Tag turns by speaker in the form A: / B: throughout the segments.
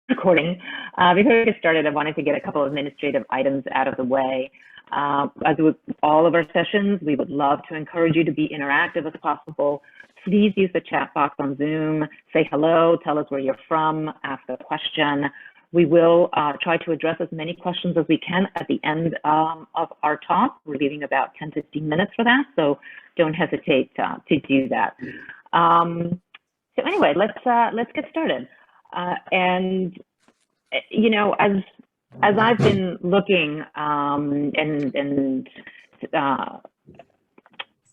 A: recording. Before we get started, I wanted to get a couple of administrative items out of the way. As with all of our sessions, we would love to encourage you to be interactive as possible. Please use the chat box on Zoom, say hello, tell us where you're from, ask a question. We will try to address as many questions as we can at the end of our talk. We're leaving about 10-15 minutes for that, so don't hesitate to do that. So anyway, let's get started. And you know, as I've been looking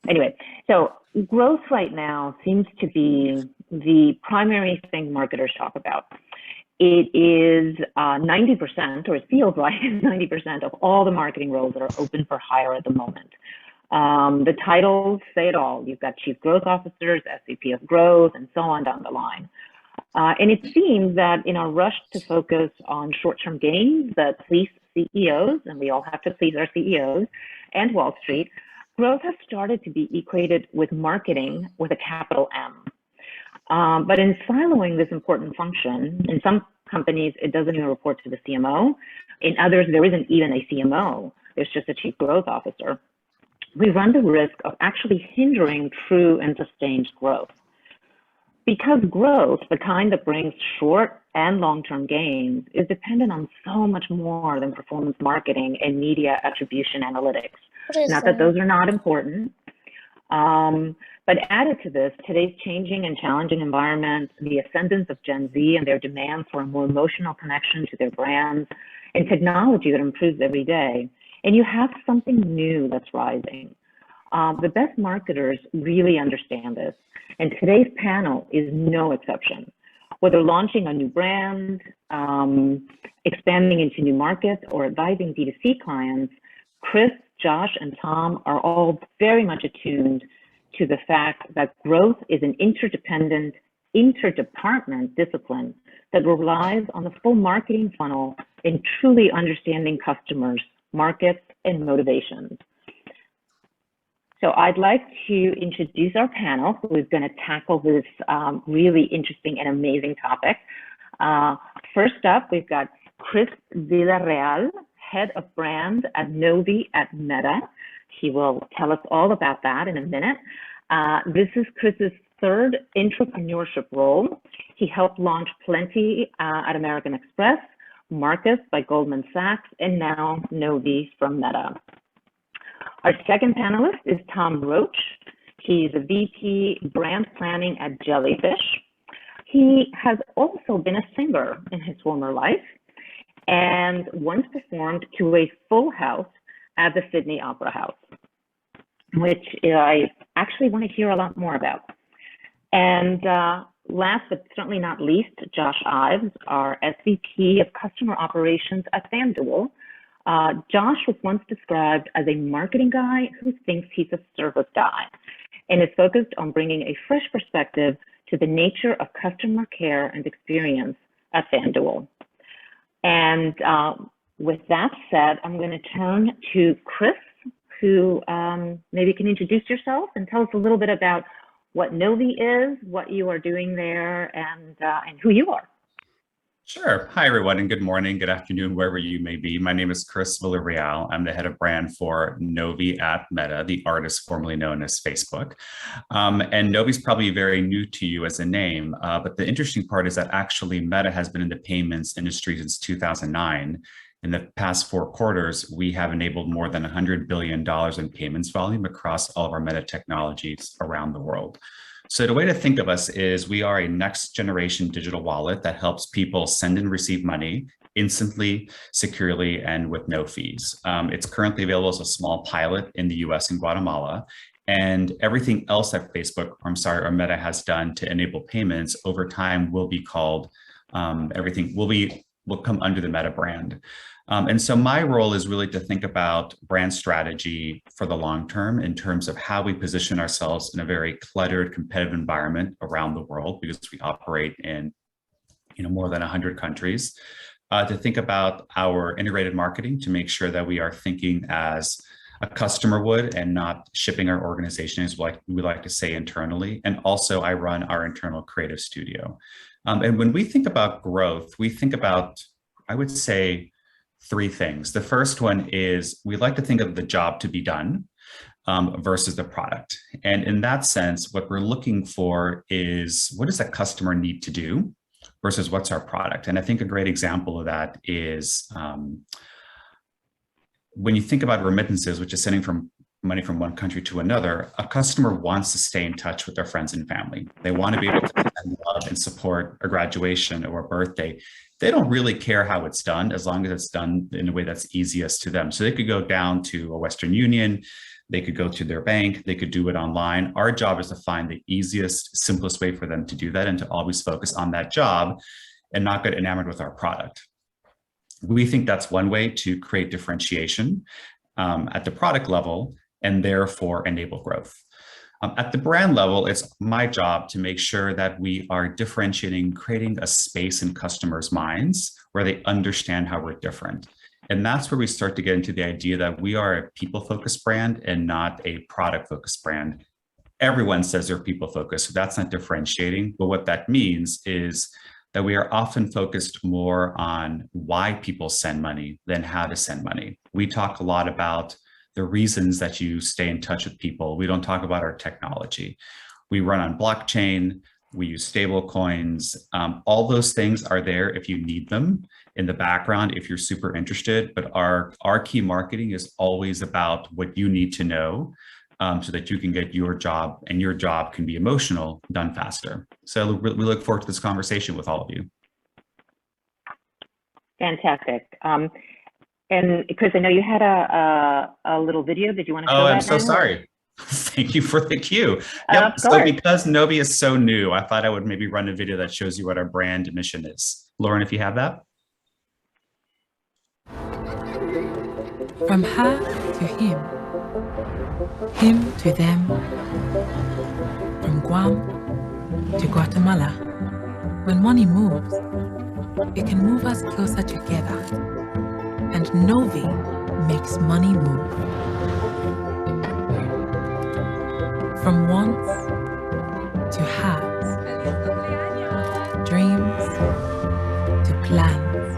A: anyway, so growth right now seems to be the primary thing marketers talk about. It is 90%, or it feels like 90% of all the marketing roles that are open for hire at the moment. The titles say it all. You've got chief growth officers, SVP of growth, and so on down the line. And it seems that in our rush to focus on short-term gains that please CEOs, and we all have to please our CEOs, and Wall Street, growth has started to be equated with marketing with a capital M. But in siloing this important function, in some companies, it doesn't even report to the CMO. In others, there isn't even a CMO. There's just a chief growth officer. We run the risk of actually hindering true and sustained growth. Because growth, the kind that brings short and long-term gains, is dependent on so much more than performance marketing and media attribution analytics. Not that those are not important, but added to this, today's changing and challenging environment, the ascendance of Gen Z and their demand for a more emotional connection to their brands, and technology that improves every day. And you have something new that's rising. The best marketers really understand this, and today's panel is no exception. Whether launching a new brand, expanding into new markets, or advising D2C clients, Chris, Josh, and Tom are all very much attuned to the fact that growth is an interdependent, interdepartment discipline that relies on the full marketing funnel and truly understanding customers, markets, and motivations. So I'd like to introduce our panel who is going to tackle this really interesting and amazing topic. First up, we've got Chris Villarreal, Head of Brand at Novi at Meta. He will tell us all about that in a minute. This is Chris's third entrepreneurship role. He helped launch Plenty at American Express, Marcus by Goldman Sachs, and now Novi from Meta. Our second panelist is Tom Roach. He's a VP brand planning at Jellyfish. He has also been a singer in his former life and once performed to a full house at the Sydney Opera House, which I actually want to hear a lot more about. And last but certainly not least, Josh Ives, our SVP of Customer Operations at FanDuel. Josh was once described as a marketing guy who thinks he's a service guy and is focused on bringing a fresh perspective to the nature of customer care and experience at FanDuel. And with that said, I'm going to turn to Chris, who maybe can introduce yourself and tell us a little bit about what Novi is, what you are doing there, and who you are.
B: Sure. Hi, everyone, and good morning, good afternoon, wherever you may be. My name is Chris Villarreal. I'm the head of brand for Novi at Meta, the artist formerly known as Facebook. And Novi's probably very new to you as a name, but the interesting part is that actually Meta has been in the payments industry since 2009. In the past 4 quarters, we have enabled more than $100 billion in payments volume across all of our Meta technologies around the world. So the way to think of us is we are a next generation digital wallet that helps people send and receive money instantly, securely, and with no fees. It's currently available as a small pilot in the US and Guatemala. And everything else that Facebook, or Meta has done to enable payments over time will be called, everything will come under the Meta brand. And so my role is really to think about brand strategy for the long term in terms of how we position ourselves in a very cluttered, competitive environment around the world, because we operate in more than 100 countries, to think about our integrated marketing to make sure that we are thinking as a customer would and not shipping our organization, is what we like to say internally. And also I run our internal creative studio. And when we think about growth, we think about, I would say, three things. The first one is we like to think of the job to be done versus the product. And in that sense, what we're looking for is what does a customer need to do versus what's our product? And I think a great example of that is when you think about remittances, which is sending from money from one country to another, a customer wants to stay in touch with their friends and family. They want to be able to send love and support a graduation or a birthday. They don't really care how it's done as long as it's done in a way that's easiest to them. So they could go down to a Western Union, they could go to their bank, they could do it online. Our job is to find the easiest, simplest way for them to do that and to always focus on that job and not get enamored with our product. We think that's one way to create differentiation at the product level and therefore enable growth. At the brand level, it's my job to make sure that we are differentiating, creating a space in customers' minds where they understand how we're different. And that's where we start to get into the idea that we are a people-focused brand and not a product-focused brand. Everyone says they're people-focused, so that's not differentiating. But what that means is that we are often focused more on why people send money than how to send money. We talk a lot about the reasons that you stay in touch with people. We don't talk about our technology. We run on blockchain, we use stable coins. All those things are there if you need them in the background, if you're super interested, but our key marketing is always about what you need to know so that you can get your job, and your job can be emotional, done faster. So we look forward to this conversation with all of you.
A: Fantastic. And Chris, I know you had a little video. Did you want to show that?
B: Oh, I'm so sorry. Thank you for the cue. Yep. So because Novi is so new, I thought I would maybe run a video that shows you what our brand mission is. Lauren, if you have that.
C: From her to him to them, from Guam to Guatemala. When money moves, it can move us closer together. And Novi makes money move. From wants to haves, dreams to plans,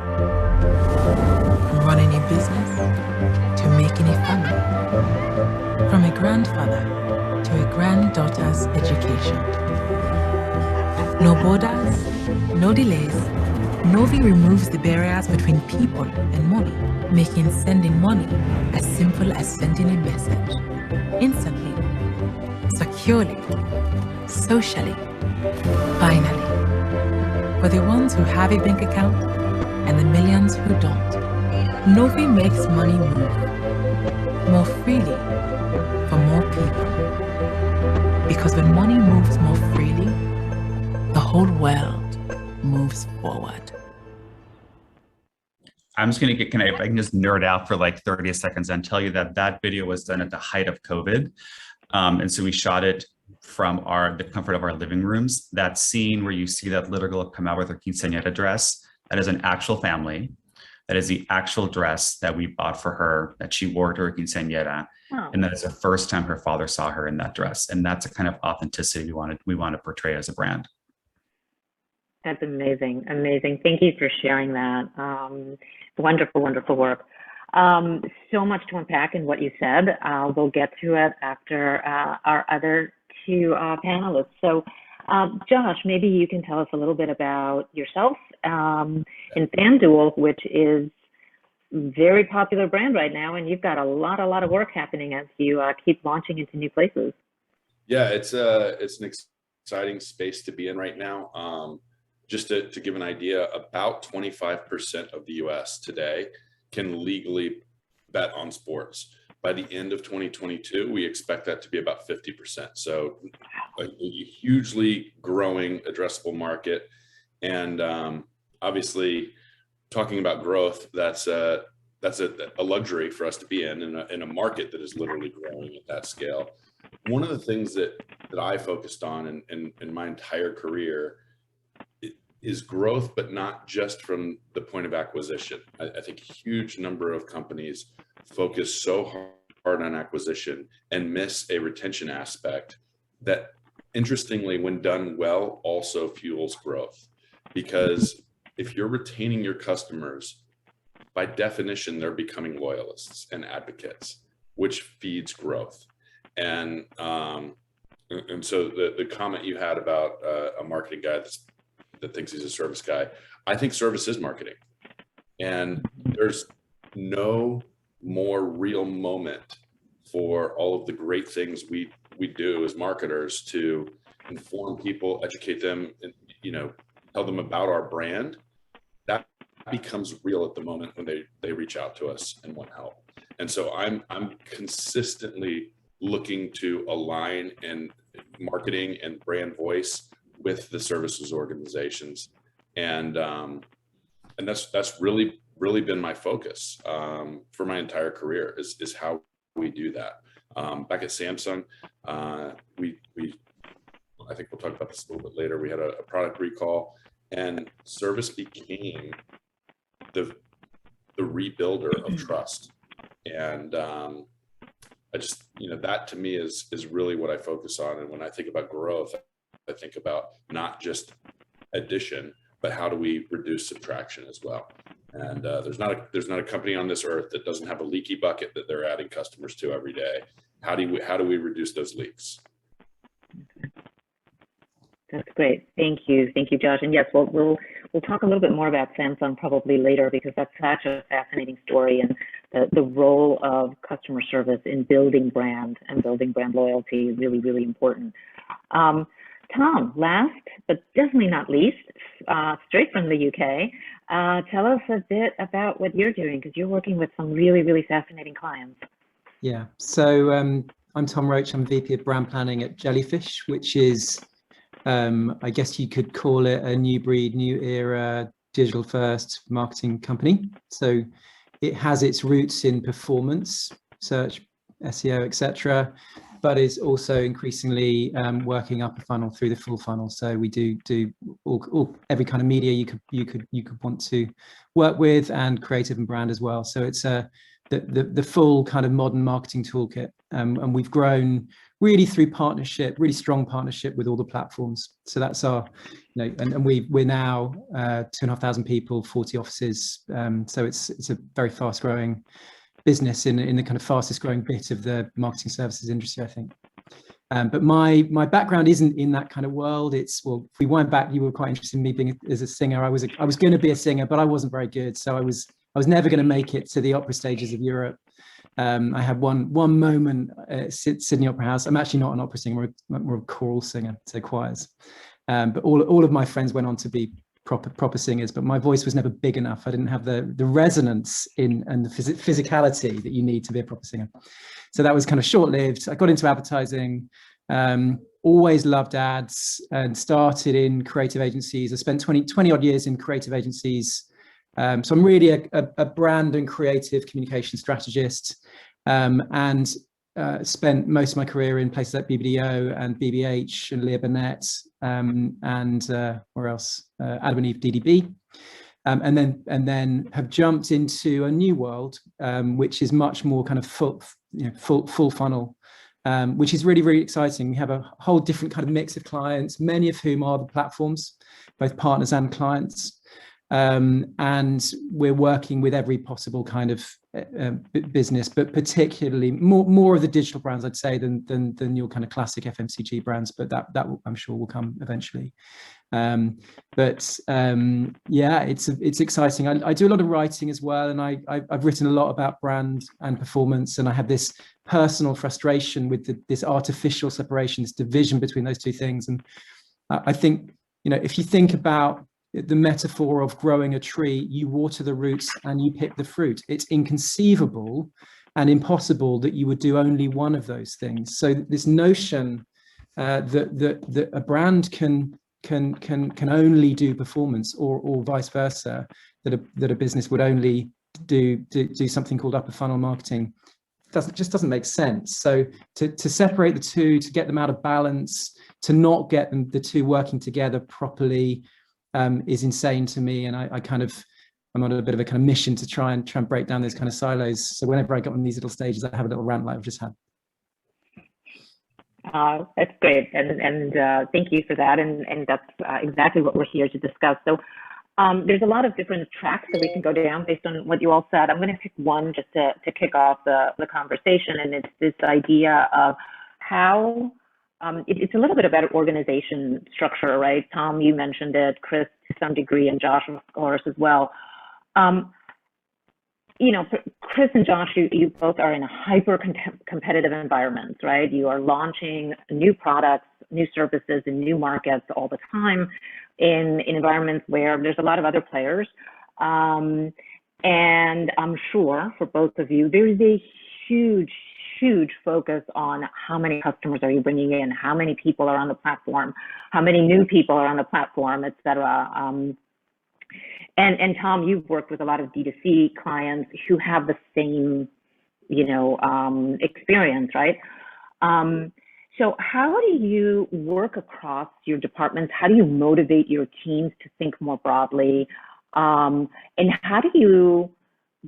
C: from running a business to making a family, from a grandfather to a granddaughter's education. No borders, no delays. Novi removes the barriers between people and money, making sending money as simple as sending a message, instantly, securely, socially, finally. For the ones who have a bank account and the millions who don't, Novi makes money move more freely for more people. Because when money moves more freely, the whole world moves forward.
B: I'm just going to if I can just nerd out for like 30 seconds and tell you that that video was done at the height of COVID. And so we shot it from the comfort of our living rooms. That scene where you see that little girl come out with her quinceañera dress, that is an actual family. That is the actual dress that we bought for her, that she wore to her quinceañera. Oh. And that is the first time her father saw her in that dress. And that's a kind of authenticity we want to portray as a brand.
A: That's amazing. Amazing. Thank you for sharing that. Wonderful, wonderful work. So much to unpack in what you said. We'll get to it after our other two panelists. So Josh, maybe you can tell us a little bit about yourself in FanDuel, which is a very popular brand right now, and you've got a lot of work happening as you keep launching into new places.
D: Yeah, it's an exciting space to be in right now. Just to give an idea, about 25% of the US today can legally bet on sports. By the end of 2022, we expect that to be about 50%. So a hugely growing addressable market. And obviously, talking about growth, that's a luxury for us to be in a market that is literally growing at that scale. One of the things that I focused on in my entire career is growth, but not just from the point of acquisition. I think a huge number of companies focus so hard on acquisition and miss a retention aspect that, interestingly, when done well, also fuels growth. because if you're retaining your customers, by definition, they're becoming loyalists and advocates, which feeds growth. And so the comment you had about a marketing guy that thinks he's a service guy, I think service is marketing. And there's no more real moment for all of the great things we do as marketers to inform people, educate them, and, tell them about our brand. That becomes real at the moment when they reach out to us and want help. And so I'm consistently looking to align and marketing and brand voice with the services organizations. And that's really been my focus for my entire career is how we do that. Back at Samsung, we I think we'll talk about this a little bit later. We had a product recall, and service became the rebuilder of trust. And I just, that to me is really what I focus on. And when I think about growth, I think about not just addition, but how do we reduce subtraction as well. And there's not a company on this earth that doesn't have a leaky bucket that they're adding customers to every day. How do we reduce those leaks?
A: That's great. Thank you, Josh. And yes, we'll talk a little bit more about Samsung probably later, because that's such a fascinating story, and the role of customer service in building brand and building brand loyalty is really, really important. Tom, last but definitely not least, straight from the UK, tell us a bit about what you're doing, because you're working with some really, really fascinating clients.
E: Yeah, so I'm Tom Roach. I'm VP of Brand Planning at Jellyfish, which is, I guess you could call it a new breed, new era, digital first marketing company. So it has its roots in performance, search, SEO, etc., but is also increasingly working up a funnel through the full funnel. So we do every kind of media you could want to work with, and creative and brand as well. So it's the full kind of modern marketing toolkit, and we've grown really through partnership, really strong partnership with all the platforms. So that's our, and we're now 2,500 people, 40 offices. So it's a very fast growing business in the kind of fastest growing bit of the marketing services industry, I think. But my background isn't in that kind of world. It's, well, if we went back, you were quite interested in me being as a singer. I was going to be a singer, but I wasn't very good. So I was never going to make it to the opera stages of Europe. I had one moment at Sydney Opera House. I'm actually not an opera singer, I'm a choral singer, so choirs. But all of my friends went on to be proper singers, but my voice was never big enough. I didn't have the resonance and the physicality that you need to be a proper singer. So that was kind of short-lived. I got into advertising, always loved ads, and started in creative agencies. I spent 20 odd years in creative agencies. So I'm really a brand and creative communication strategist, and spent most of my career in places like BBDO and BBH and Lear Burnett, and where else? Adam and Eve DDB, and then have jumped into a new world, which is much more kind of full funnel, which is really, really exciting. We have a whole different kind of mix of clients, many of whom are the platforms, both partners and clients. And we're working with every possible kind of business, but particularly more of the digital brands, I'd say, than your kind of classic FMCG brands. But that I'm sure will come eventually. Yeah, it's exciting. I do a lot of writing as well, and I've written a lot about brand and performance, and I have this personal frustration with this artificial separation, this division between those two things. And I think, if you think about the metaphor of growing a tree, you water the roots and you pick the fruit. It's inconceivable and impossible that you would do only one of those things. So this notion that a brand can only do performance, or vice versa, that a business would only do something called upper funnel marketing, doesn't make sense. So to separate the two, to get them out of balance, to not get the two working together properly, is insane to me. And I'm on a bit of a kind of mission to try and break down those kind of silos. So whenever I get on these little stages, I have a little rant like I've just had.
A: That's great, and thank you for that. And that's exactly what we're here to discuss. So there's a lot of different tracks that we can go down based on what you all said. I'm going to pick one just to kick off the conversation, and it's this idea of how it's a little bit about organization structure, right? Tom, you mentioned it, Chris to some degree, and Josh, of course, as well. You know, Chris and Josh, you both are in a hyper competitive environment, right? You are launching new products, new services in new markets all the time in environments where there's a lot of other players. And I'm sure for both of you, there's a huge focus on how many customers are you bringing in, how many people are on the platform, how many new people are on the platform, et cetera. And Tom, you've worked with a lot of D2C clients who have the same, you know, experience, right? So how do you work across your departments? How do you motivate your teams to think more broadly? And how do you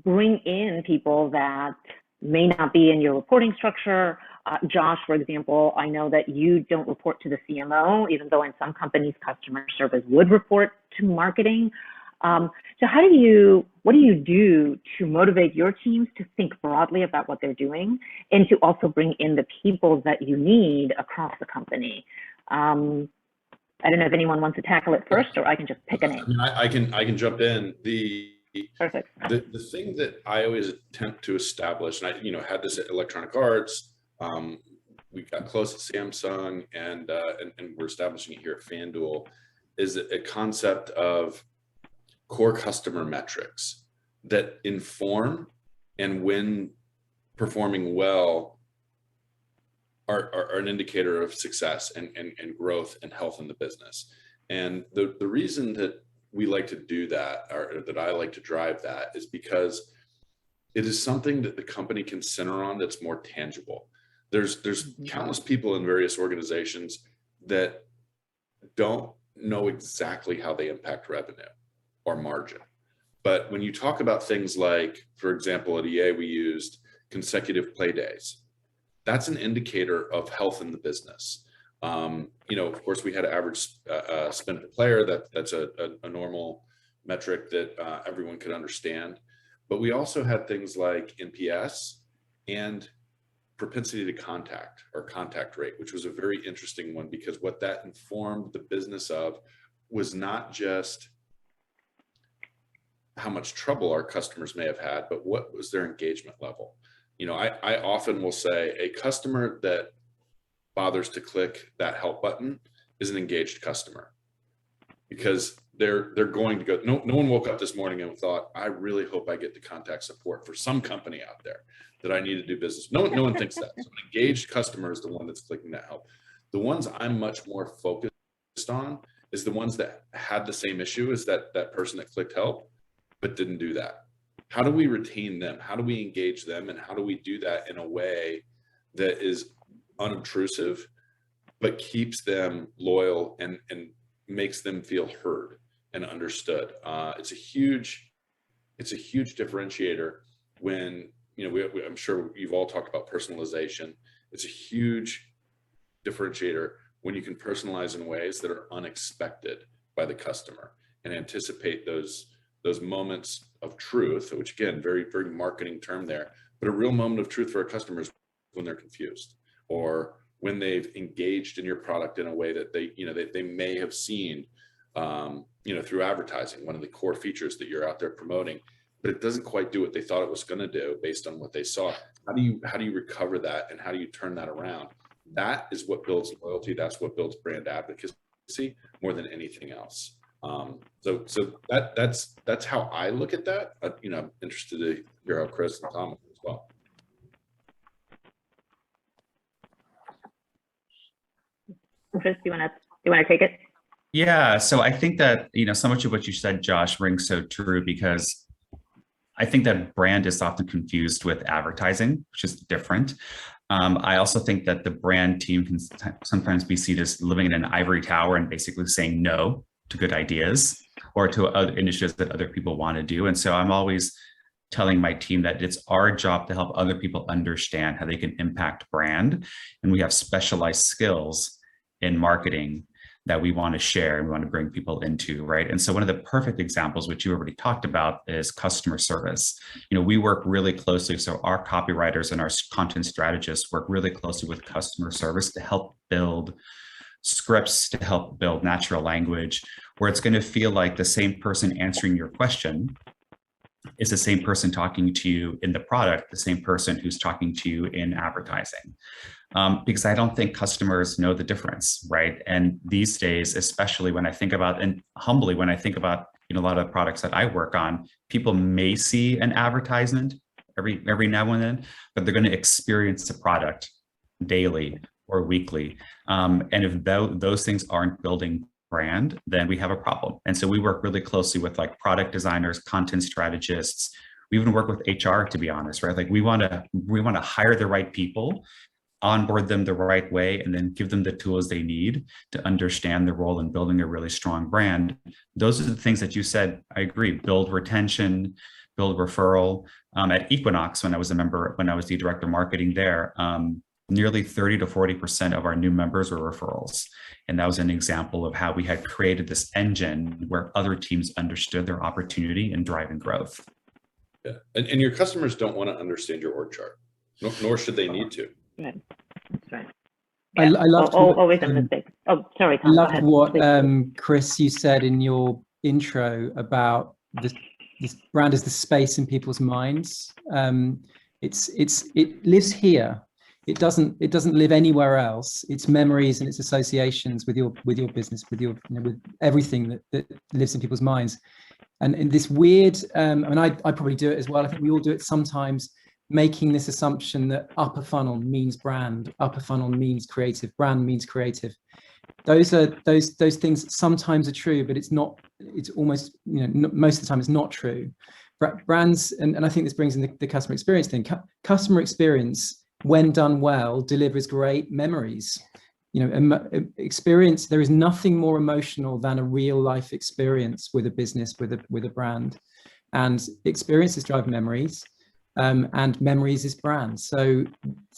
A: bring in people that may not be in your reporting structure? Josh, for example, I know that you don't report to the CMO, even though in some companies, customer service would report to marketing. So what do you do to motivate your teams to think broadly about what they're doing and to also bring in the people that you need across the company? I don't know if anyone wants to tackle it first, or I can just pick a name.
D: I can jump in.
A: Perfect.
D: The thing that I always attempt to establish, and I had this at Electronic Arts. We got close at Samsung, and we're establishing it here at FanDuel, is a concept of core customer metrics that inform, and when performing well, are an indicator of success and growth and health in the business. And the reason that we like to do that, or that I like to drive that, is because it is something that the company can center on that's more tangible. There's countless people in various organizations that don't know exactly how they impact revenue or margin. But when you talk about things like, for example, at EA, we used consecutive play days. That's an indicator of health in the business. Of course, we had an average spend per player. That's a normal metric that everyone could understand. But we also had things like NPS and propensity to contact, or contact rate, which was a very interesting one, because what that informed the business of was not just how much trouble our customers may have had, but what was their engagement level. I often will say a customer that bothers to click that help button is an engaged customer, because they're going to go. No one woke up this morning and thought, I really hope I get the contact support for some company out there that I need to do business. No one thinks that. So an engaged customer is the one that's clicking that help. The ones I'm much more focused on is the ones that had the same issue as that person that clicked help, but didn't do that. How do we retain them? How do we engage them? And how do we do that in a way that is unobtrusive, but keeps them loyal and makes them feel heard and understood? It's a huge differentiator when, I'm sure you've all talked about personalization. It's a huge differentiator when you can personalize in ways that are unexpected by the customer and anticipate those moments of truth, which again, very, very marketing term there, but a real moment of truth for our customers when they're confused, or when they've engaged in your product in a way that they may have seen, through advertising, one of the core features that you're out there promoting, but it doesn't quite do what they thought it was going to do based on what they saw. How do you recover that, and how do you turn that around? That is what builds loyalty. That's what builds brand advocacy more than anything else. So that's how I look at that. I'm interested to hear how Chris and Tom as well.
A: Chris, do you want to take it?
B: Yeah. So I think that, so much of what you said, Josh, rings so true, because I think that brand is often confused with advertising, which is different. I also think that the brand team can sometimes be seen as living in an ivory tower and basically saying no to good ideas or to other initiatives that other people want to do. And so I'm always telling my team that it's our job to help other people understand how they can impact brand. And we have specialized skills in marketing that we want to share and we want to bring people into, right? And so one of the perfect examples, which you already talked about, is customer service. We work really closely. So our copywriters and our content strategists work really closely with customer service to help build scripts, to help build natural language, where it's going to feel like the same person answering your question is the same person talking to you in the product, the same person who's talking to you in advertising. Because I don't think customers know the difference, right? And these days, especially when I think about, and humbly, when I think about a lot of products that I work on, people may see an advertisement every now and then, but they're going to experience the product daily or weekly. And if those things aren't building brand, then we have a problem. And so we work really closely with like product designers, content strategists. We even work with HR, to be honest, right? Like we want to hire the right people, onboard them the right way, and then give them the tools they need to understand the role in building a really strong brand. Those are the things that you said. I agree. Build retention, build referral. At Equinox, when I was the director of marketing there, nearly 30 to 40% of our new members were referrals. And that was an example of how we had created this engine where other teams understood their opportunity in driving growth.
D: Yeah, and your customers don't want to understand your org chart, nor should they need to.
A: Right. That's right.
E: I
A: Yeah.
E: loved
A: Always a mistake. Oh, sorry, Tom.
E: I loved
A: go
E: what
A: ahead.
E: Chris, you said in your intro about this brand as the space in people's minds. It lives here. It doesn't live anywhere else. It's memories and its associations with your business, with with everything that lives in people's minds. And in this weird, I probably do it as well. I think we all do it sometimes, making this assumption that upper funnel means brand, upper funnel means creative, brand means creative. Those things sometimes are true, but it's not. It's almost most of the time it's not true. Brands, and I think this brings in the customer experience thing. Customer experience, when done well, delivers great memories. Experience. There is nothing more emotional than a real life experience with a business, with a brand, and experiences drive memories. And memories is brand. So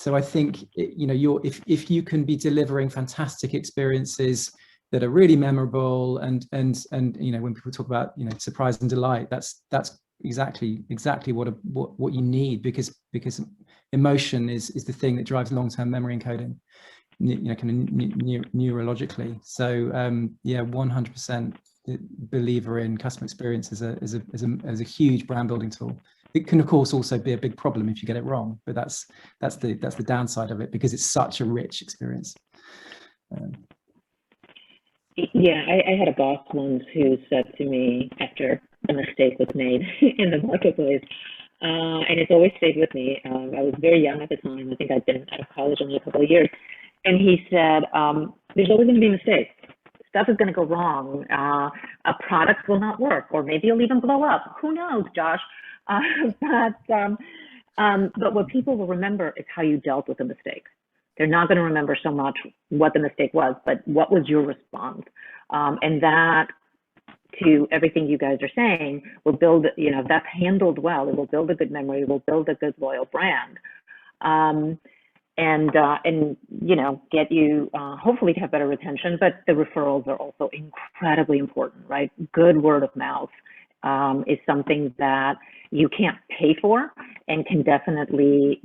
E: I think if you can be delivering fantastic experiences that are really memorable, and when people talk about surprise and delight, that's exactly what you need, because emotion is the thing that drives long-term memory encoding, kind of neurologically. So 100% believer in customer experience as a huge brand building tool. It can, of course, also be a big problem if you get it wrong, but that's the downside of it, because it's such a rich experience.
A: Yeah, I had a boss once who said to me after a mistake was made in the marketplace, and it's always stayed with me. I was very young at the time. I think I'd been out of college only a couple of years. And he said, there's always going to be mistakes. Stuff is going to go wrong. A product will not work, or maybe it'll even blow up. Who knows, Josh? But what people will remember is how you dealt with the mistake. They're not going to remember so much what the mistake was, but what was your response? And that, to everything you guys are saying, will build, if that's handled well, it will build a good memory, it will build a good, loyal brand. And get you hopefully to have better retention, but the referrals are also incredibly important, right? Good word of mouth is something that you can't pay for, and can definitely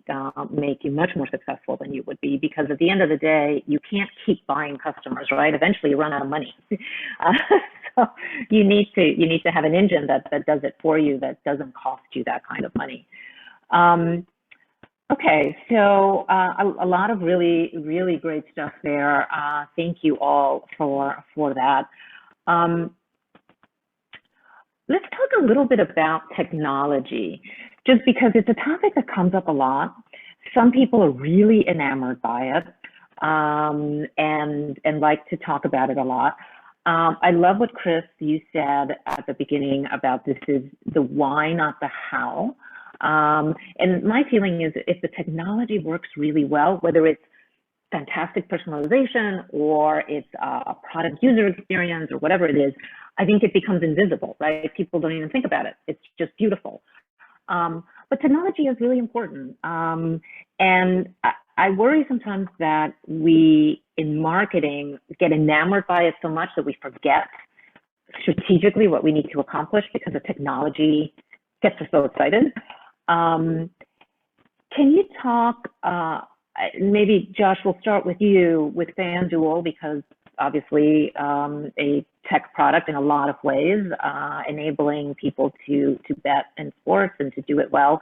A: make you much more successful than you would be, because at the end of the day, you can't keep buying customers, right? Eventually you run out of money. So you need to have an engine that does it for you, that doesn't cost you that kind of money. Okay, so a lot of really, really great stuff there. Thank you all for that. Let's talk a little bit about technology, just because it's a topic that comes up a lot. Some people are really enamored by it and like to talk about it a lot. I love what, Chris, you said at the beginning about this is the why, not the how. And my feeling is, if the technology works really well, whether it's fantastic personalization or it's a product user experience or whatever it is, I think it becomes invisible, right? People don't even think about it. It's just beautiful. But technology is really important. And I worry sometimes that we, in marketing, get enamored by it so much that we forget strategically what we need to accomplish because the technology gets us so excited. Can you talk, maybe Josh, we'll start with you with FanDuel, because obviously a tech product in a lot of ways, enabling people to bet in sports and to do it well.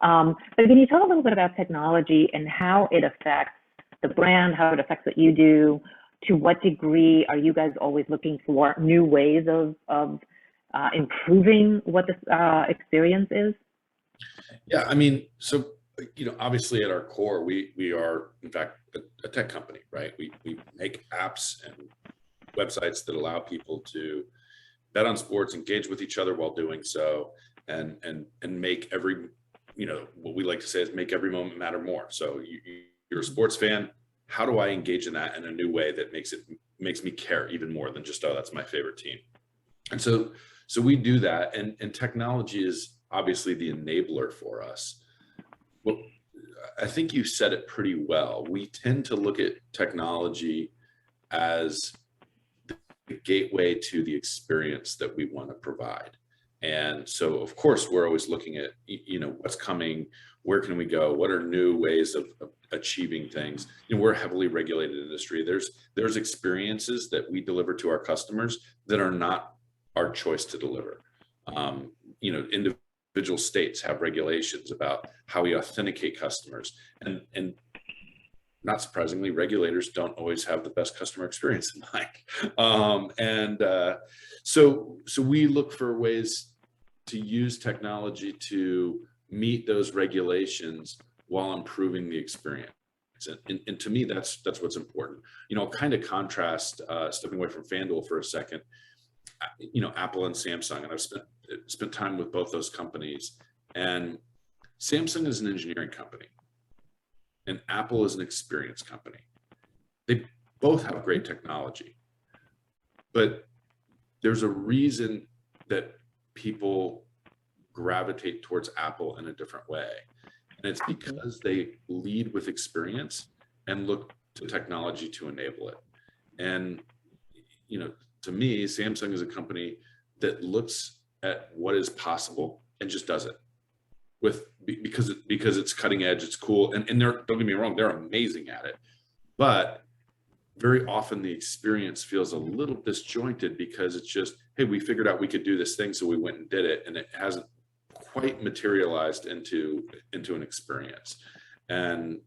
A: But can you talk a little bit about technology and how it affects the brand, how it affects what you do? To what degree are you guys always looking for new ways of improving what the experience is?
D: Yeah, I mean, so, obviously at our core, we are, in fact, a tech company, right? We make apps and websites that allow people to bet on sports, engage with each other while doing so, and make every, what we like to say is make every moment matter more. So you're a sports fan. How do I engage in that in a new way that makes me care even more than just, oh, that's my favorite team? And so we do that, and technology is obviously the enabler for us. Well, I think you said it pretty well. We tend to look at technology as the gateway to the experience that we want to provide. And so, of course, we're always looking at, what's coming, where can we go, what are new ways of achieving things. We're a heavily regulated industry. There's experiences that we deliver to our customers that are not our choice to deliver. Individual states have regulations about how we authenticate customers, and not surprisingly, regulators don't always have the best customer experience in mind. So we look for ways to use technology to meet those regulations while improving the experience. And to me, that's what's important. Kind of contrast, stepping away from FanDuel for a second, Apple and Samsung, and I've spent time with both those companies. And Samsung is an engineering company, and Apple is an experience company. They both have great technology, but there's a reason that people gravitate towards Apple in a different way. And it's because they lead with experience and look to technology to enable it. And, to me, Samsung is a company that looks at what is possible and just does it because it's cutting edge, it's cool. And don't get me wrong, they're amazing at it. But very often the experience feels a little disjointed because it's just, hey, we figured out we could do this thing, so we went and did it. And it hasn't quite materialized into an experience. And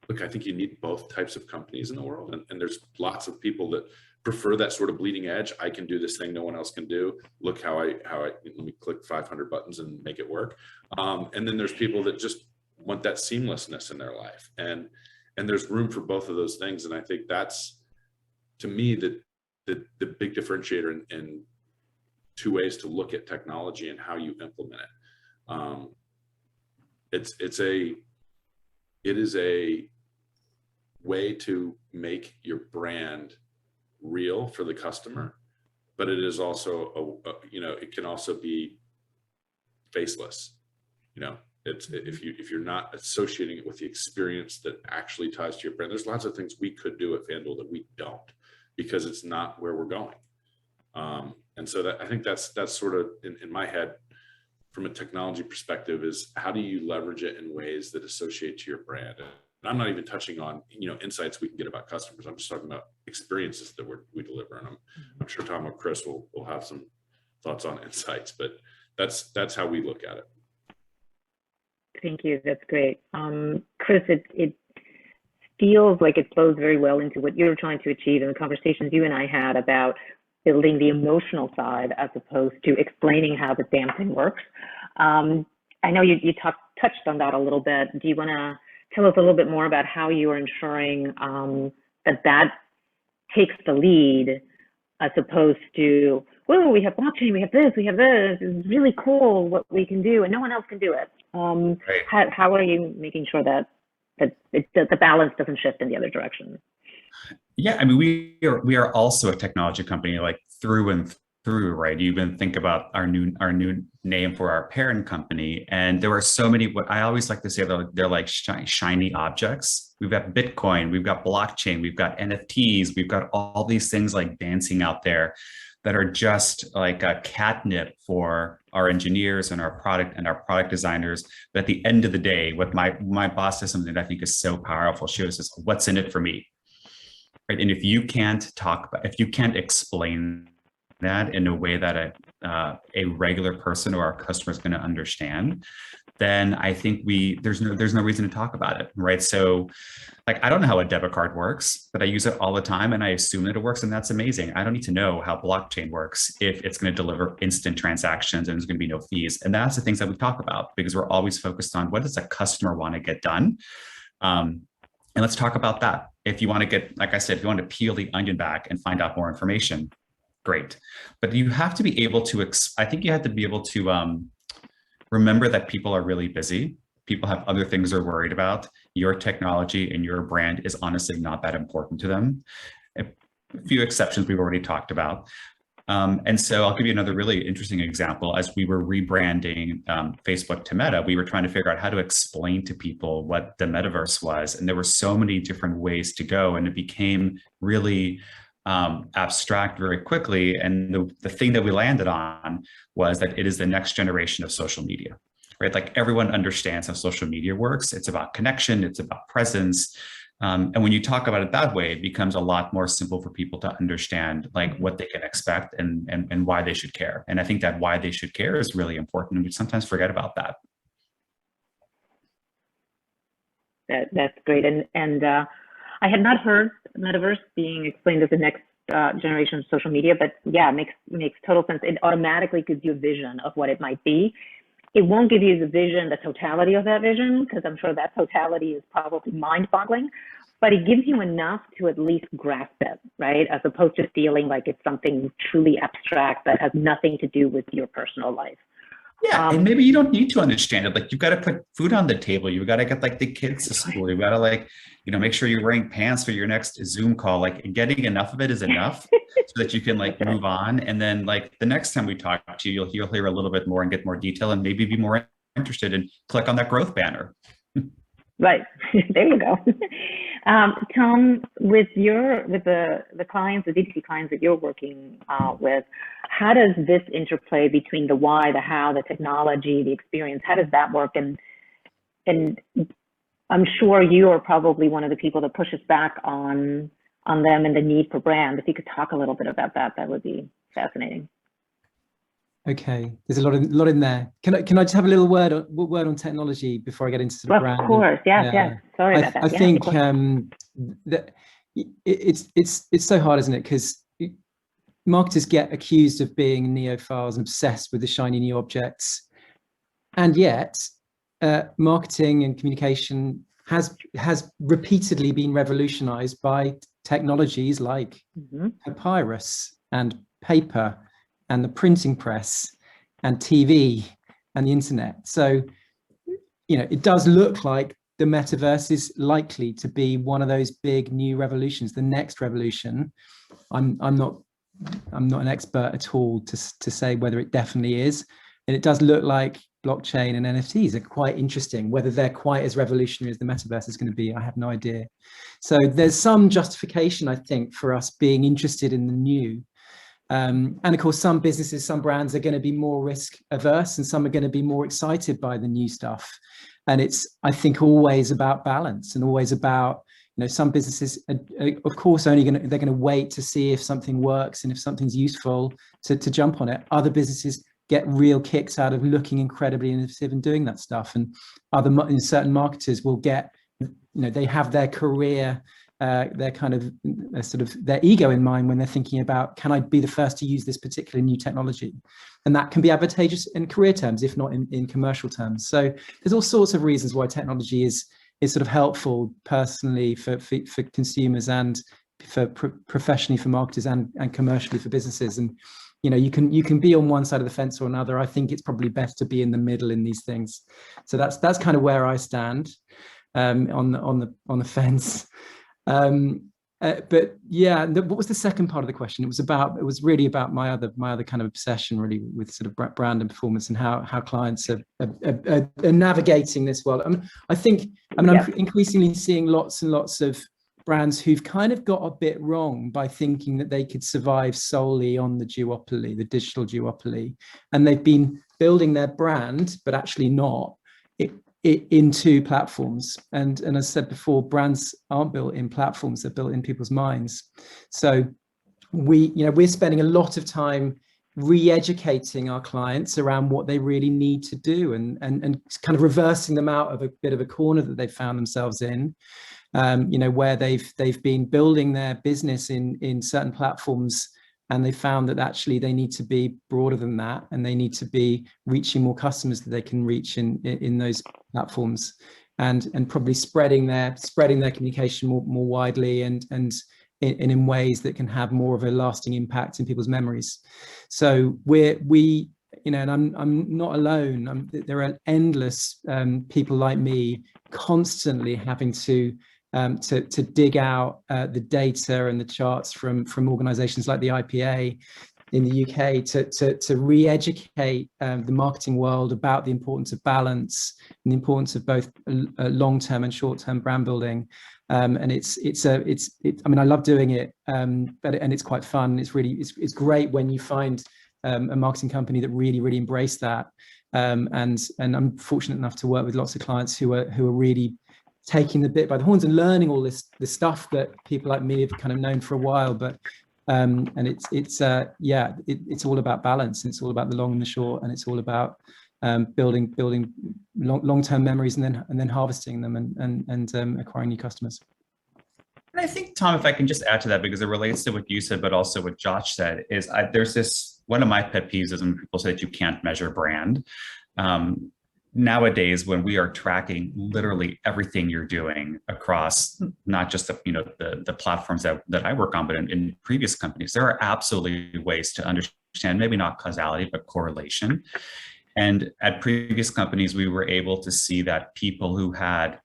D: look, I think you need both types of companies in the world. And there's lots of people that prefer that sort of bleeding edge. I can do this thing no one else can do. Look how I let me click 500 buttons and make it work. And then there's people that just want that seamlessness in their life. And there's room for both of those things. And I think that's, to me, the big differentiator in two ways to look at technology and how you implement it. It is a way to make your brand real for the customer, but it is also it can also be faceless. If you're not associating it with the experience that actually ties to your brand. There's lots of things we could do at FanDuel that we don't, because it's not where we're going. And so I think that's sort of in my head, from a technology perspective, is how do you leverage it in ways that associate to your brand? And I'm not even touching on insights we can get about customers. I'm just talking about experiences that we deliver. And I'm sure Tom or Chris will have some thoughts on insights, but that's how we look at it.
A: Thank you. That's great. Chris, it feels like it flows very well into what you're trying to achieve in the conversations you and I had about building the emotional side as opposed to explaining how the damn thing works. I know you touched on that a little bit. Do you want to tell us a little bit more about how you are ensuring that takes the lead, as opposed to, well, we have blockchain, we have this, it's really cool what we can do, and no one else can do it.
B: Right.
A: How are you making sure that the balance doesn't shift in the other direction?
B: Yeah, I mean, we are also a technology company, like through and through, right? You even think about our new name for our parent company, and there are so many. What I always like to say, they're like shiny objects. We've got Bitcoin, we've got blockchain, we've got NFTs, we've got all these things like dancing out there that are just like a catnip for our engineers and our product designers. But at the end of the day, what my boss says something that I think is so powerful. She says, "What's in it for me?" Right? And if you can't explain that in a way that a regular person or our customer is going to understand, then I think there's no reason to talk about it, right? So, like, I don't know how a debit card works, but I use it all the time, and I assume that it works, and that's amazing. I don't need to know how blockchain works if it's going to deliver instant transactions and there's going to be no fees. And that's the things that we talk about, because we're always focused on what does a customer want to get done. And let's talk about that. If you want to get, like I said, if you want to peel the onion back and find out more information, great. But you have to be able to, I think you have to be able to remember that people are really busy. People have other things they're worried about. Your technology and your brand is honestly not that important to them. A few exceptions we've already talked about. And so I'll give you another really interesting example. As we were rebranding Facebook to Meta, we were trying to figure out how to explain to people what the metaverse was. And there were so many different ways to go, and it became really abstract very quickly. And the thing that we landed on was that it is the next generation of social media, right? Like, everyone understands how social media works. It's about connection, it's about presence. And when you talk about it that way, it becomes a lot more simple for people to understand, like, what they can expect and why they should care. And I think that why they should care is really important, and we sometimes forget about that.
A: That's great. And I had not heard metaverse being explained as the next generation of social media, but yeah, it makes total sense. It automatically gives you a vision of what it might be. It won't give you the vision, the totality of that vision, because I'm sure that totality is probably mind-boggling, but it gives you enough to at least grasp it, right? As opposed to feeling like it's something truly abstract that has nothing to do with your personal life.
B: Yeah, and maybe you don't need to understand it. Like, you've got to put food on the table. You've got to get, like, the kids to school. You've got to, like, make sure you're wearing pants for your next Zoom call. Like, getting enough of it is enough so that you can, like, move on. And then, like, the next time we talk to you, you'll hear a little bit more and get more detail, and maybe be more interested and click on that growth banner.
A: Right. There you go. Tom, with the clients, the D2C clients that you're working with, how does this interplay between the why, the how, the technology, the experience, how does that work? And I'm sure you are probably one of the people that pushes back on them and the need for brand. If you could talk a little bit about that, that would be fascinating.
E: Okay, there's a lot in there. Can I just have a little word on technology before I get into the brand?
A: Of course, yes. Sorry about that.
E: I think that it's so hard, isn't it? Because marketers get accused of being neophiles and obsessed with the shiny new objects, and yet marketing and communication has repeatedly been revolutionized by technologies like papyrus and paper and the printing press and TV and the internet. So, it does look like the metaverse is likely to be one of those big new revolutions, the next revolution. I'm not an expert at all to say whether it definitely is. And it does look like blockchain and NFTs are quite interesting. Whether they're quite as revolutionary as the metaverse is going to be, I have no idea. So there's some justification, I think, for us being interested in the new. And of course, some businesses, some brands are going to be more risk averse, and some are going to be more excited by the new stuff. And it's, I think, always about balance, and always about, some businesses are, of course, they're going to wait to see if something works and if something's useful to jump on it. Other businesses get real kicks out of looking incredibly innovative and doing that stuff. And certain marketers will get, they have their career, their kind of sort of their ego in mind when they're thinking about, can I be the first to use this particular new technology? And that can be advantageous in career terms, if not in commercial terms. So there's all sorts of reasons why technology is sort of helpful personally for consumers, and for professionally for marketers, and commercially for businesses. And you can be on one side of the fence or another. I think it's probably best to be in the middle in these things. So that's kind of where I stand on the fence. But yeah, what was the second part of the question? It was really about my other kind of obsession, really, with sort of brand and performance, and how clients are navigating this world. I think I'm increasingly seeing lots and lots of brands who've kind of got a bit wrong by thinking that they could survive solely on the duopoly, the digital duopoly, and they've been building their brand, but actually not into platforms. And as I said before, brands aren't built in platforms, they're built in people's minds. So we're spending a lot of time re-educating our clients around what they really need to do, and kind of reversing them out of a bit of a corner that they found themselves in, where they've been building their business in certain platforms, and they found that actually they need to be broader than that, and they need to be reaching more customers that they can reach in those platforms, and probably spreading their communication more widely, and in ways that can have more of a lasting impact in people's memories. So and I'm not alone. There are endless people like me constantly having to dig out the data and the charts from organizations like the IPA in the UK to re-educate the marketing world about the importance of balance and the importance of both long-term and short-term brand building. And I mean, I love doing it, and it's quite fun. It's great when you find a marketing company that really embrace that. And I'm fortunate enough to work with lots of clients who are really taking the bit by the horns and learning all this stuff that people like me have kind of known for a while. But and it's all about balance, and it's all about the long and the short, and it's all about building long-term memories, and then harvesting them, and acquiring new customers.
B: And I think, Tom, if I can just add to that, because it relates to what you said, but also what Josh said, is there's this, one of my pet peeves is when people say that you can't measure brand. Nowadays, when we are tracking literally everything you're doing across not just the platforms that I work on, but in previous companies, there are absolutely ways to understand, maybe not causality, but correlation. And at previous companies, we were able to see that people who had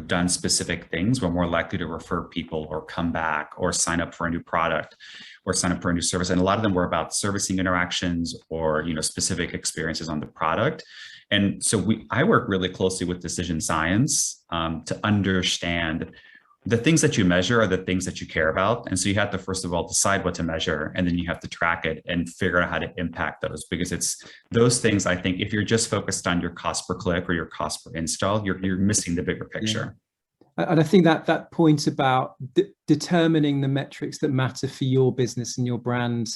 B: done specific things were more likely to refer people or come back or sign up for a new product or sign up for a new service. And a lot of them were about servicing interactions or specific experiences on the product. And so I work really closely with decision science to understand the things that you measure are the things that you care about. And so you have to, first of all, decide what to measure, and then you have to track it and figure out how to impact those, because it's those things. I think if you're just focused on your cost per click or your cost per install, you're missing the bigger picture.
E: Yeah. And I think that point about determining the metrics that matter for your business and your brand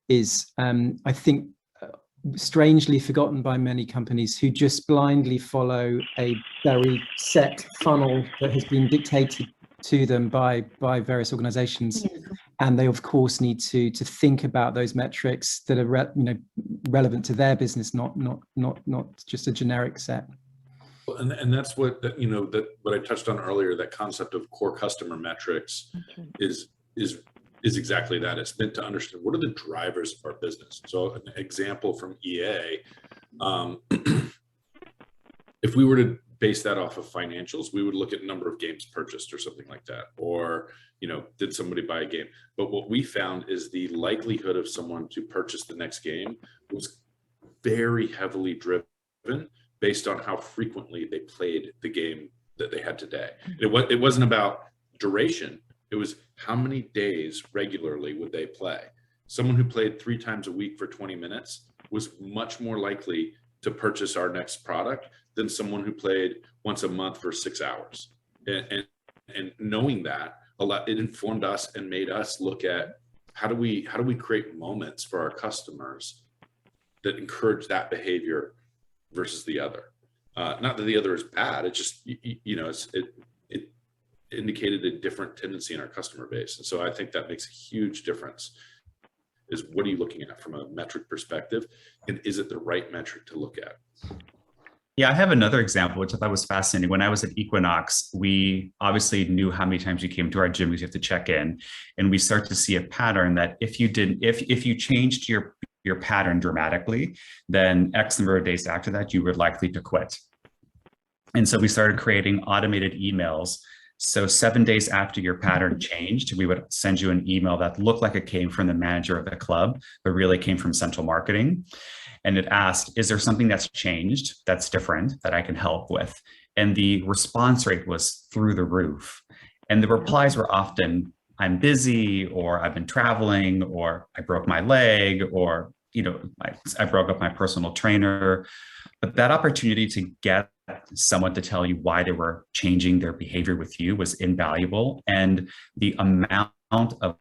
E: is, I think, strangely forgotten by many companies who just blindly follow a very set funnel that has been dictated to them by various organizations. And they of course need to think about those metrics that are relevant to their business, not just a generic set.
D: And that's what what I touched on earlier, that concept of core customer metrics is exactly that. It's meant to understand what are the drivers of our business. So an example from EA, if we were to base that off of financials, we would look at number of games purchased or something like that, or did somebody buy a game? But what we found is the likelihood of someone to purchase the next game was very heavily driven based on how frequently they played the game that they had today. It wasn't about duration. It was how many days regularly would they play. Someone who played 3 times a week for 20 minutes was much more likely to purchase our next product than someone who played once a month for 6 hours. And knowing that, it informed us and made us look at how do we create moments for our customers that encourage that behavior versus the other. Not that the other is bad. It just it indicated a different tendency in our customer base. And so I think that makes a huge difference, is what are you looking at from a metric perspective, and is it the right metric to look at?
B: Yeah, I have another example, which I thought was fascinating. When I was at Equinox, we obviously knew how many times you came to our gym because you have to check in, and we start to see a pattern that if you changed your pattern dramatically, then X number of days after that, you were likely to quit. And so we started creating automated emails So 7 days after your pattern changed, we would send you an email that looked like it came from the manager of the club, but really came from central marketing. And it asked, is there something that's changed that's different that I can help with? And the response rate was through the roof. And the replies were often, I'm busy, or I've been traveling, or I broke my leg, or I broke up my personal trainer. But that opportunity to get someone to tell you why they were changing their behavior with you was invaluable, and the amount of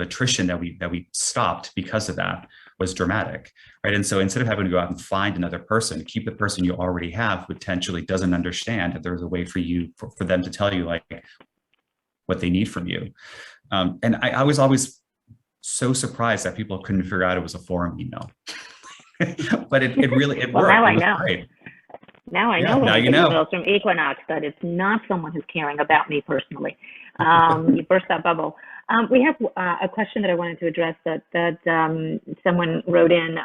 B: attrition that we stopped because of that was dramatic, right? And so instead of having to go out and find another person, keep the person you already have who potentially doesn't understand that there's a way for them to tell you like what they need from you. And I was always so surprised that people couldn't figure out it was a forum email. But it really worked.
A: Now I
B: it was
A: know.
B: great.
A: Now I know. Now you know. Emails from Equinox that it's not someone who's caring about me personally. You burst that bubble. We have a question that I wanted to address that someone wrote in,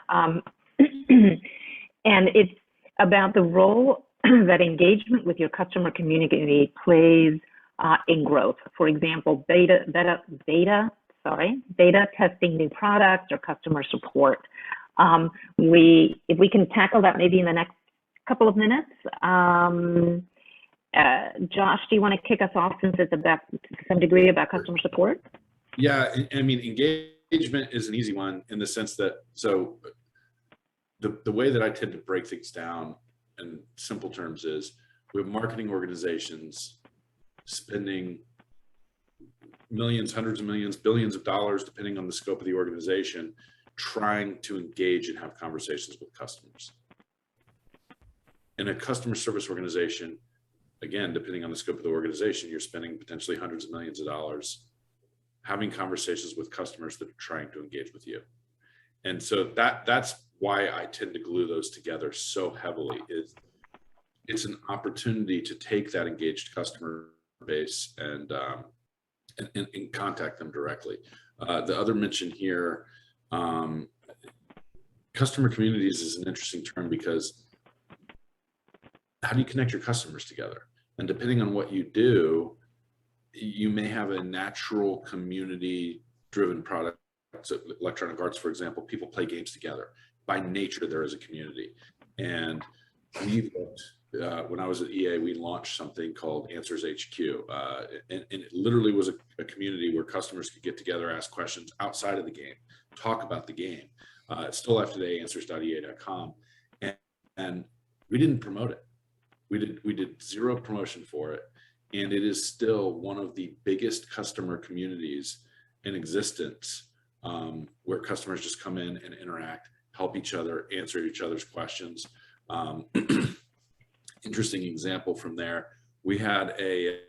A: and it's about the role that engagement with your customer community plays in growth. For example, beta testing new products or customer support. If we can tackle that maybe in the next couple of minutes. Josh, do you want to kick us off, since it's about to some degree about customer support?
D: Yeah, I mean, engagement is an easy one in the sense that, so the way that I tend to break things down in simple terms is we have marketing organizations spending millions, hundreds of millions, billions of dollars, depending on the scope of the organization, trying to engage and have conversations with customers. In a customer service organization, again, depending on the scope of the organization, you're spending potentially hundreds of millions of dollars having conversations with customers that are trying to engage with you. And so that's why I tend to glue those together so heavily. It's an opportunity to take that engaged customer base and contact them directly. The other mention here, customer communities is an interesting term, because how do you connect your customers together? And depending on what you do, you may have a natural community driven product. So electronic arts, for example, people play games together. By nature, there is a community. And we looked, when I was at EA, we launched something called Answers HQ. And it literally was a community where customers could get together, ask questions outside of the game, talk about the game. It's still live today, answers.ea.com. And we didn't promote it. We did zero promotion for it. And it is still one of the biggest customer communities in existence, where customers just come in and interact, help each other, answer each other's questions. Interesting example from there. We had a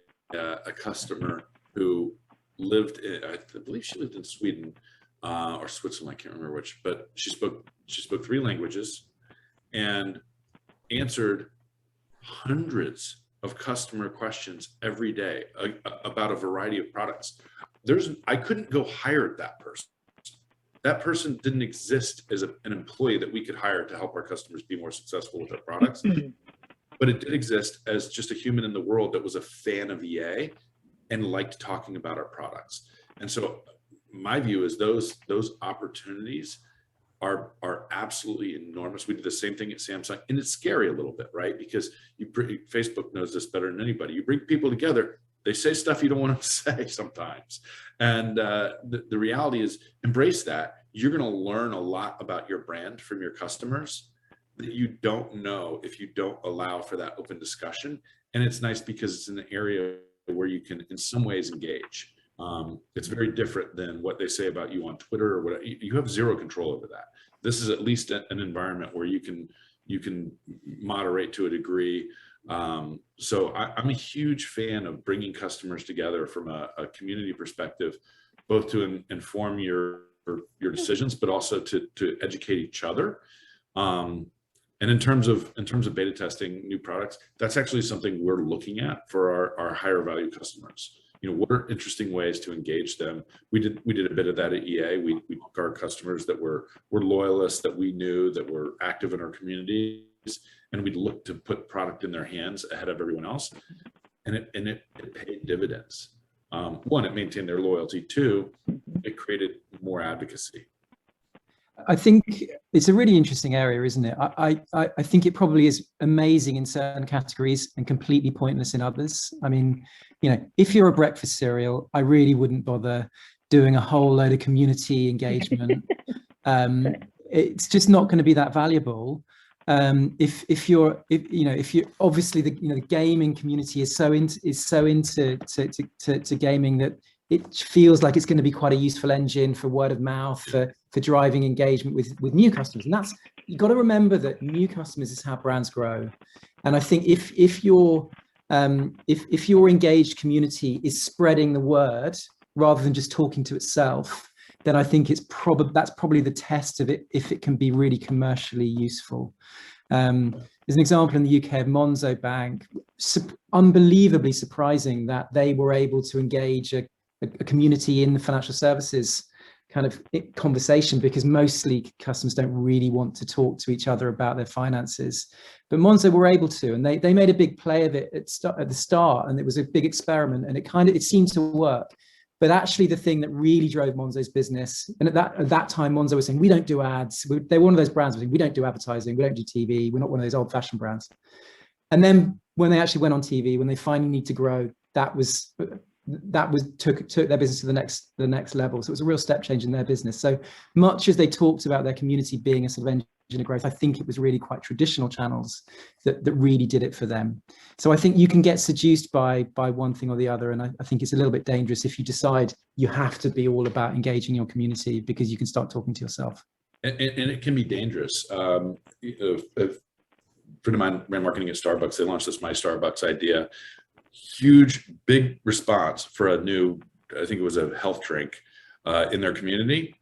D: customer who lived in, I believe she lived in Sweden or Switzerland, I can't remember which, but she spoke 3 languages and answered hundreds of customer questions every day about a variety of products. I couldn't go hire that person. That person didn't exist as an employee that we could hire to help our customers be more successful with their products. But it did exist as just a human in the world that was a fan of EA and liked talking about our products. And so my view is those opportunities are absolutely enormous. We did the same thing at Samsung, and it's scary a little bit, right? Because Facebook knows this better than anybody. You bring people together, they say stuff you don't want to say sometimes. And the reality is, embrace that. You're going to learn a lot about your brand from your customers that you don't know if you don't allow for that open discussion. And it's nice because it's an area where you can, in some ways, engage. It's very different than what they say about you on Twitter or whatever. You have zero control over that. This is at least an environment where you can moderate to a degree. So I'm a huge fan of bringing customers together from a community perspective, both to inform your decisions, but also to educate each other. And in terms of beta testing new products, that's actually something we're looking at for our higher value customers. What are interesting ways to engage them? We did a bit of that at EA. We took our customers that were loyalists, that we knew, that were active in our communities, and we'd look to put product in their hands ahead of everyone else. and it paid dividends. One, it maintained their loyalty. Two, it created more advocacy.
E: I think it's a really interesting area, isn't it? I think it probably is amazing in certain categories and completely pointless in others. I mean, you know, if you're a breakfast cereal, I really wouldn't bother doing a whole load of community engagement. It's just not going to be that valuable. If you're obviously the gaming community is so into gaming that it feels like it's going to be quite a useful engine for word of mouth, for driving engagement with new customers. And that's, you've got to remember that new customers is how brands grow. And I think if your engaged community is spreading the word rather than just talking to itself, then I think that's probably the test of it, if it can be really commercially useful. As an example, in the UK of Monzo Bank, unbelievably surprising that they were able to engage a community in the financial services kind of conversation, because mostly customers don't really want to talk to each other about their finances. But Monzo were able to, and they made a big play of it at the start, and it was a big experiment, and it seemed to work. But actually the thing that really drove Monzo's business, and at that time, Monzo was saying, we don't do ads. They're one of those brands saying, we don't do advertising, we don't do TV, we're not one of those old fashioned brands. And then when they actually went on TV, when they finally need to grow, that took their business to the next level. So it was a real step change in their business. So much as they talked about their community being a sort of engine of growth, I think it was really quite traditional channels that really did it for them. So I think you can get seduced by one thing or the other, and I think it's a little bit dangerous if you decide you have to be all about engaging your community, because you can start talking to yourself.
D: And it can be dangerous. A friend of mine ran marketing at Starbucks. They launched this My Starbucks idea. Huge, big response for a new, I think it was a health drink in their community.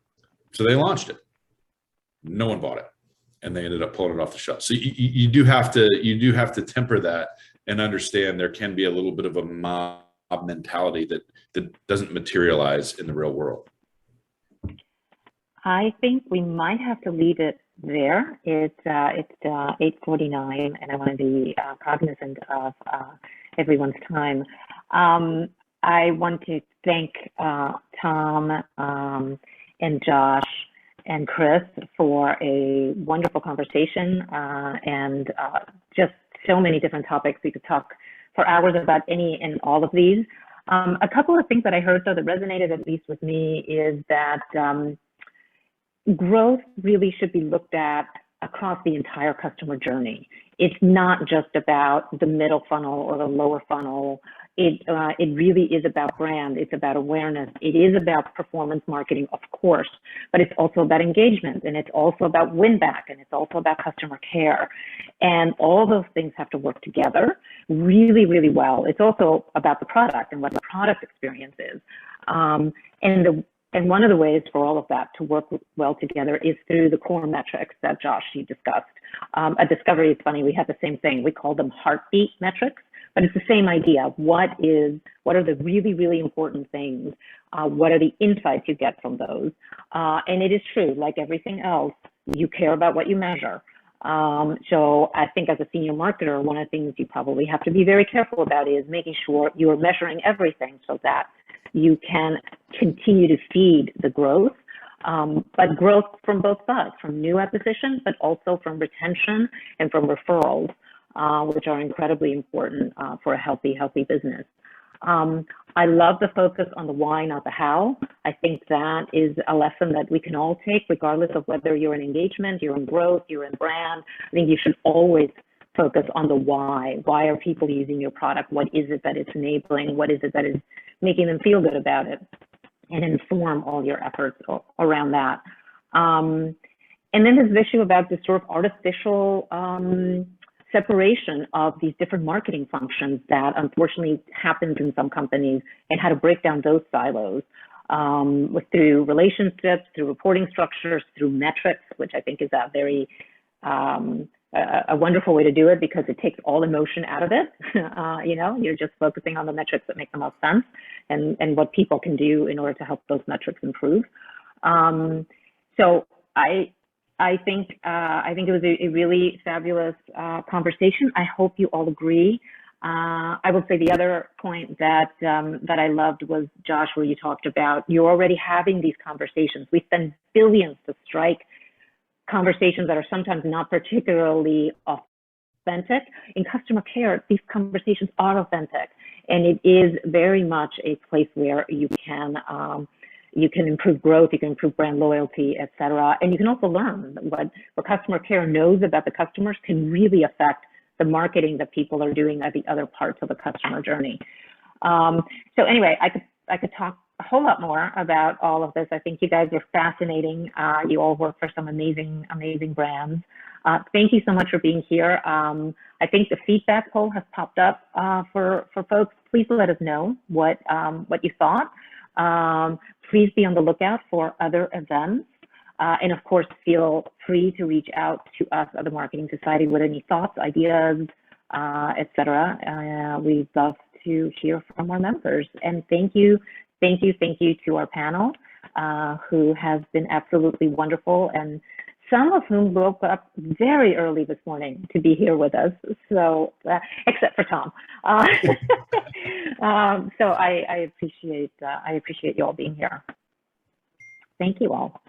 D: So they launched it. No one bought it, and they ended up pulling it off the shelf. So you do have to temper that and understand there can be a little bit of a mob mentality that doesn't materialize in the real world.
A: I think we might have to leave it there. It's 8:49, and I want to be cognizant of everyone's time. I want to thank Tom and Josh and Chris for a wonderful conversation, and just so many different topics. We could talk for hours about any and all of these. A couple of things that I heard, though, that resonated at least with me is that growth really should be looked at across the entire customer journey. It's not just about the middle funnel or the lower funnel. It really is about brand. It's about awareness. It is about performance marketing, of course, but it's also about engagement, and it's also about win back, and it's also about customer care. And all those things have to work together really, really well. It's also about the product and what the product experience is. And one of the ways for all of that to work well together is through the core metrics that Josh, you discussed. At Discovery, it's funny, we have the same thing. We call them heartbeat metrics, but it's the same idea. What are the really, really important things? What are the insights you get from those? And it is true, like everything else, you care about what you measure. So I think as a senior marketer, one of the things you probably have to be very careful about is making sure you are measuring everything so that you can continue to feed the growth, but growth from both sides, from new acquisition, but also from retention and from referrals, which are incredibly important for a healthy business. I love the focus on the why, not the how. I think that is a lesson that we can all take, regardless of whether you're in engagement, you're in growth, you're in brand. I think you should always focus on the why. Why are people using your product? What is it that it's enabling? What is it that is making them feel good about it? And inform all your efforts around that. And then this issue about this sort of artificial separation of these different marketing functions that unfortunately happens in some companies, and how to break down those silos through relationships, through reporting structures, through metrics, which I think is a very a wonderful way to do it, because it takes all emotion out of it. You're just focusing on the metrics that make the most sense, and what people can do in order to help those metrics improve. So I think it was a really fabulous conversation. I hope you all agree I will say the other point that that I loved was, Josh, where you talked about you're already having these conversations. We spend billions to strike conversations that are sometimes not particularly authentic. In customer care, these conversations are authentic, and it is very much a place where you can improve growth, you can improve brand loyalty, et cetera. And you can also learn what customer care knows about the customers can really affect the marketing that people are doing at the other parts of the customer journey. So anyway, I could talk a whole lot more about all of this. I think you guys are fascinating. You all work for some amazing brands. Thank you so much for being here. I think the feedback poll has popped up for folks. Please let us know what you thought. Please be on the lookout for other events. And of course, feel free to reach out to us at the Marketing Society with any thoughts, ideas, et cetera. We'd love to hear from our members. And thank you to our panel, who has been absolutely wonderful, and some of whom woke up very early this morning to be here with us. So, except for Tom. So I appreciate you all being here. Thank you all.